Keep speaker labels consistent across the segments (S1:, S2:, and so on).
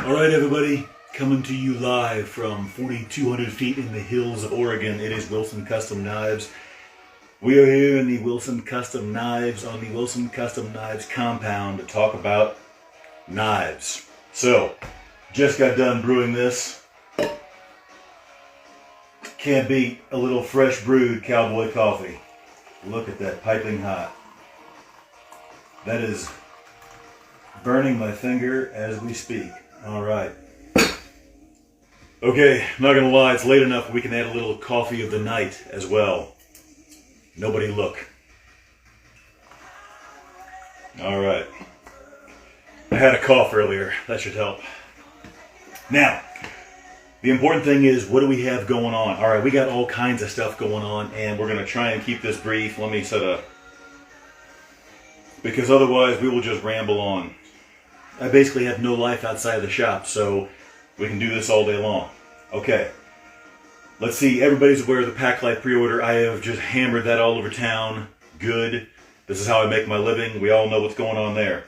S1: All right, everybody, coming to you live from 4,200 feet in the hills of Oregon. It is Wilson Custom Knives. We are here in the Wilson Custom Knives on the Wilson Custom Knives compound to talk about knives. So, just got done brewing this. Can't beat a little fresh brewed cowboy coffee. Look at that, piping hot. That is burning my finger as we speak. All right. Okay, not gonna lie, it's late enough we can add a little coffee of the night as well. Nobody look. All right. I had a cough earlier. That should help. Now, the important thing is, what do we have going on? All right, we got all kinds of stuff going on, and we're gonna try and keep this brief. Let me set up, because otherwise we will just ramble on. I basically have no life outside of the shop, so we can do this all day long. Okay, let's see. Everybody's aware of the Packlight pre-order. I have just hammered that all over town. Good. This is how I make my living. We all know what's going on there.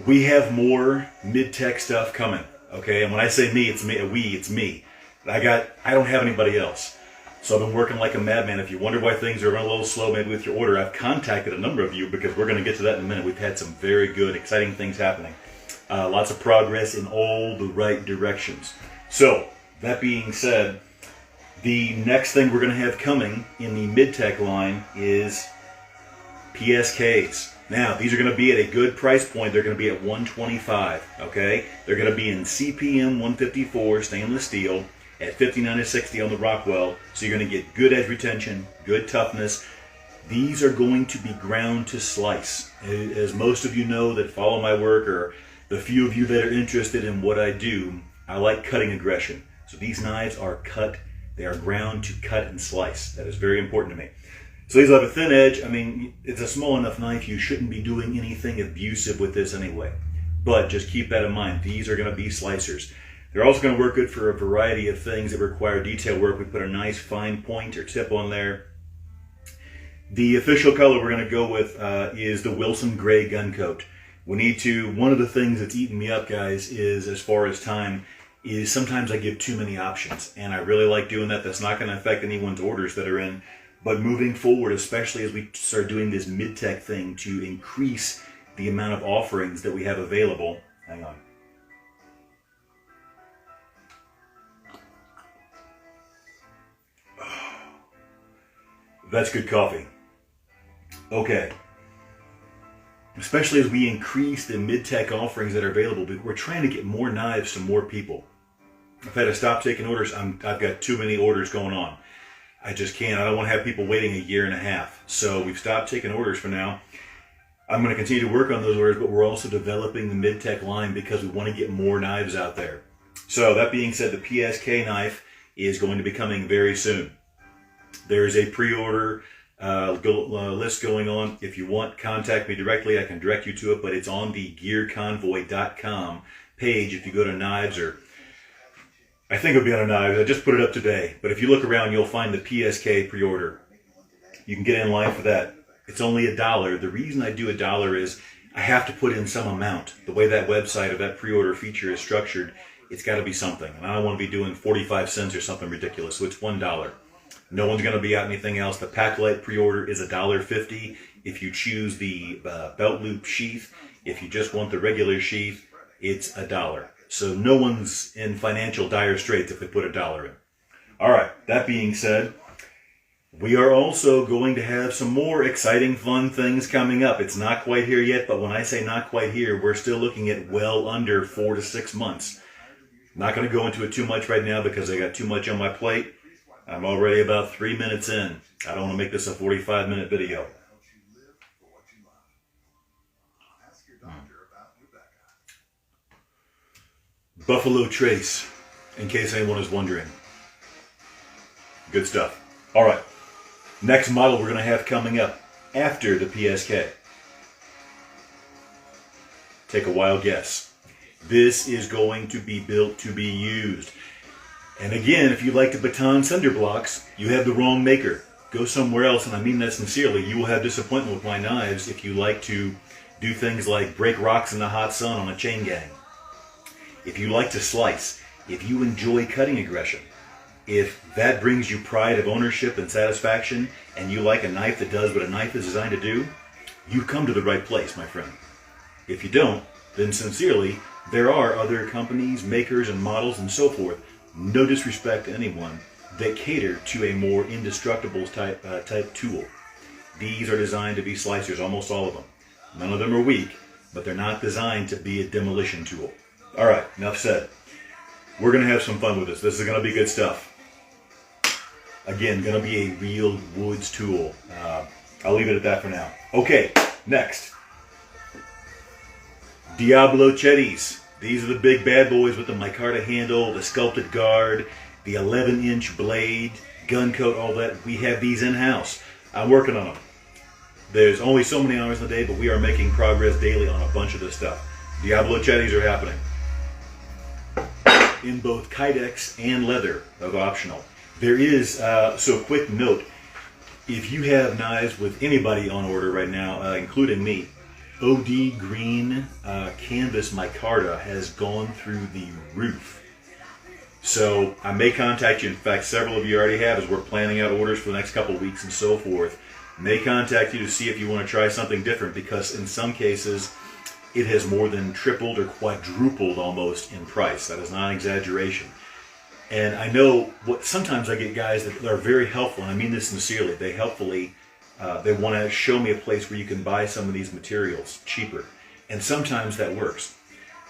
S1: We have more mid-tech stuff coming. Okay, and when I say me, it's me. It's me. I don't have anybody else. So I've been working like a madman. If you wonder why things are running a little slow maybe with your order, I've contacted a number of you because we're going to get to that in a minute. We've had some very good, exciting things happening. Lots of progress in all the right directions. So, that being said, the next thing we're going to have coming in the mid-tech line is PSKs. Now, these are going to be at a good price point. They're going to be at $125, okay? They're going to be in CPM 154 stainless steel at 59 to 60 on the Rockwell. So you're going to get good edge retention, good toughness. These are going to be ground to slice. As most of you know that follow my work, or the few of you that are interested in what I do, I like cutting aggression. So these knives are cut, they are ground to cut and slice. That is very important to me. So these have a thin edge. I mean, it's a small enough knife, you shouldn't be doing anything abusive with this anyway. But just keep that in mind. These are going to be slicers. They're also going to work good for a variety of things that require detail work. We put a nice fine point or tip on there. The official color we're going to go with is the Wilson Gray Gun Coat. We need to, one of the things that's eating me up, guys, is as far as time, is sometimes I give too many options. And I really like doing that. That's not going to affect anyone's orders that are in. But moving forward, especially as we start doing this mid-tech thing to increase the amount of offerings that we have available. Hang on. That's good coffee. Okay. Especially as we increase the mid-tech offerings that are available, we're trying to get more knives to more people. I've had to stop taking orders. I've got too many orders going on. I just can't. I don't want to have people waiting a year and a half. So we've stopped taking orders for now. I'm going to continue to work on those orders, but we're also developing the mid-tech line because we want to get more knives out there. So that being said, the PSK knife is going to be coming very soon. There's a pre-order list going on. If you want, contact me directly. I can direct you to it, but it's on the gearconvoy.com page. If you go to knives, or I think it'll be on knives. I just put it up today. But if you look around, you'll find the PSK pre-order. You can get in line for that. It's only $1. The reason I do $1 is I have to put in some amount. The way that website or that pre-order feature is structured, it's got to be something. And I don't want to be doing 45 cents or something ridiculous. So it's $1. No one's going to be out anything else. The Packlight pre-order is $1.50 if you choose the belt loop sheath. If you just want the regular sheath, it's $1. So no one's in financial dire straits if they put $1 in. All right, that being said, we are also going to have some more exciting, fun things coming up. It's not quite here yet, but when I say not quite here, we're still looking at well under 4 to 6 months. Not going to go into it too much right now because I got too much on my plate. I'm already about 3 minutes in. I don't want to make this a 45-minute video. Buffalo Trace, in case anyone is wondering. Good stuff. All right. Next model we're going to have coming up after the PSK. Take a wild guess. This is going to be built to be used. And again, if you like the baton cinder blocks, you have the wrong maker. Go somewhere else, and I mean that sincerely. You will have disappointment with my knives if you like to do things like break rocks in the hot sun on a chain gang. If you like to slice, if you enjoy cutting aggression, if that brings you pride of ownership and satisfaction, and you like a knife that does what a knife is designed to do, you've come to the right place, my friend. If you don't, then sincerely, there are other companies, makers, and models and so forth, no disrespect to anyone, that cater to a more indestructible type tool. These are designed to be slicers, almost all of them. None of them are weak, but they're not designed to be a demolition tool. All right, enough said. We're going to have some fun with this. This is going to be good stuff. Again, going to be a real woods tool. I'll leave it at that for now. Okay, next. Diablo Chetties. These are the big bad boys with the micarta handle, the sculpted guard, the 11-inch blade, gun coat, all that. We have these in-house. I'm working on them. There's only so many hours in the day, but we are making progress daily on a bunch of this stuff. Diablo Chetties are happening. In both Kydex and leather, of optional. There is, so quick note, if you have knives with anybody on order right now, including me, OD Green Canvas Micarta has gone through the roof. So I may contact you. In fact, several of you already have, as we're planning out orders for the next couple of weeks and so forth. May contact you to see if you want to try something different, because in some cases it has more than tripled or quadrupled almost in price. That is not an exaggeration. And I know sometimes I get guys that are very helpful, and I mean this sincerely. They want to show me a place where you can buy some of these materials cheaper. And sometimes that works.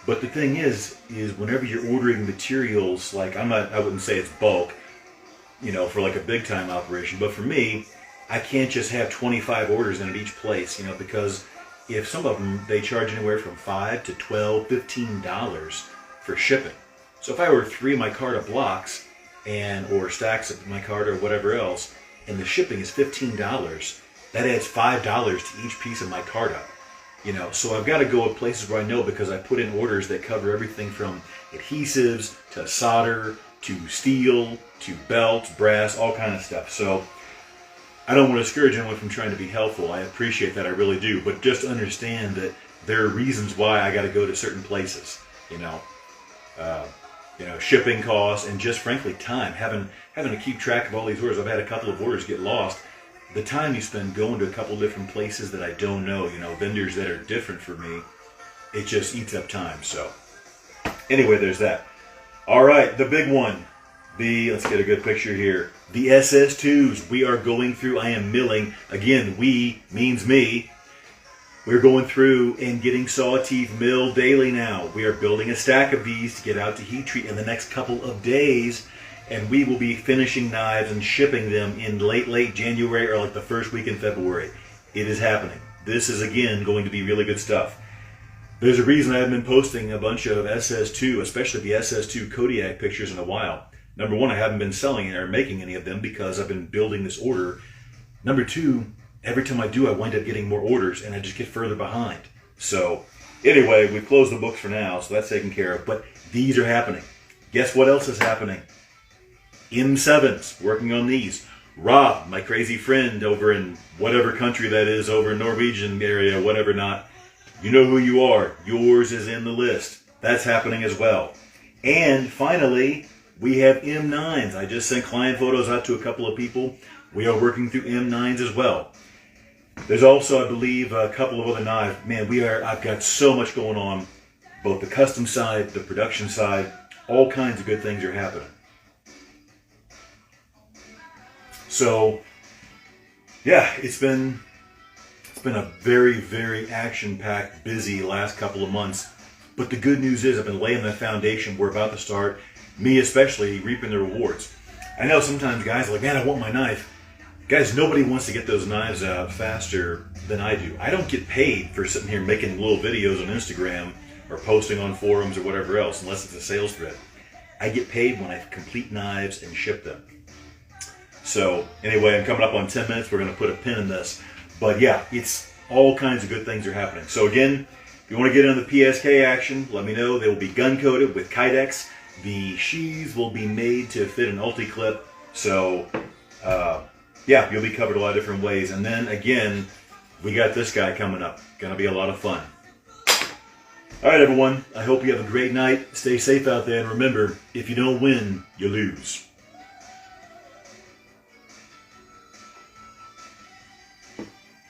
S1: But the thing is whenever you're ordering materials, like I wouldn't say it's bulk, for like a big time operation, but for me, I can't just have 25 orders in at each place, because if some of them, they charge anywhere from $5 to $12, $15 for shipping. So if I order 3 micarta blocks or stacks of micarta or whatever else, and the shipping is $15, that adds $5 to each piece of micarta. So I've got to go at places where I know, because I put in orders that cover everything from adhesives to solder to steel to belts, brass, all kind of stuff. So I don't want to discourage anyone from trying to be helpful. I appreciate that, I really do. But just understand that there are reasons why I got to go to certain places. Shipping costs, and just frankly time. Having to keep track of all these orders. I've had a couple of orders get lost. The time you spend going to a couple different places that I don't know, vendors that are different for me, it just eats up time. So anyway, there's that. All right, the big one. Let's get a good picture here. The SS2s. We are going through, I am milling. Again, we means me. We're going through and getting saw teeth milled daily now. We are building a stack of these to get out to heat treat in the next couple of days. And we will be finishing knives and shipping them in late January or like the first week in February. It is happening. This is, again, going to be really good stuff. There's a reason I haven't been posting a bunch of SS2, especially the SS2 Kodiak pictures, in a while. Number one, I haven't been selling or making any of them because I've been building this order. Number two, every time I do, I wind up getting more orders and I just get further behind. So anyway, we've closed the books for now, so that's taken care of. But these are happening. Guess what else is happening? M7s, working on these. Rob, my crazy friend over in whatever country that is, over in Norwegian area, whatever not. You know who you are. Yours is in the list. That's happening as well. And finally, we have M9s. I just sent client photos out to a couple of people. We are working through M9s as well. There's also, I believe, a couple of other knives. Man, I've got so much going on. Both the custom side, the production side, all kinds of good things are happening. So, yeah, it's been a very, very action-packed, busy last couple of months. But the good news is I've been laying that foundation. We're about to start, me especially, reaping the rewards. I know sometimes guys are like, man, I want my knife. Guys, nobody wants to get those knives out faster than I do. I don't get paid for sitting here making little videos on Instagram or posting on forums or whatever else, unless it's a sales thread. I get paid when I complete knives and ship them. So anyway, I'm coming up on 10 minutes. We're going to put a pin in this. But yeah, it's all kinds of good things are happening. So again, if you want to get in the PSK action, let me know. They will be gun coated with Kydex. The sheaths will be made to fit an Ulti-Clip. So yeah, you'll be covered a lot of different ways. And then again, we got this guy coming up. Going to be a lot of fun. All right, everyone. I hope you have a great night. Stay safe out there. And remember, if you don't win, you lose.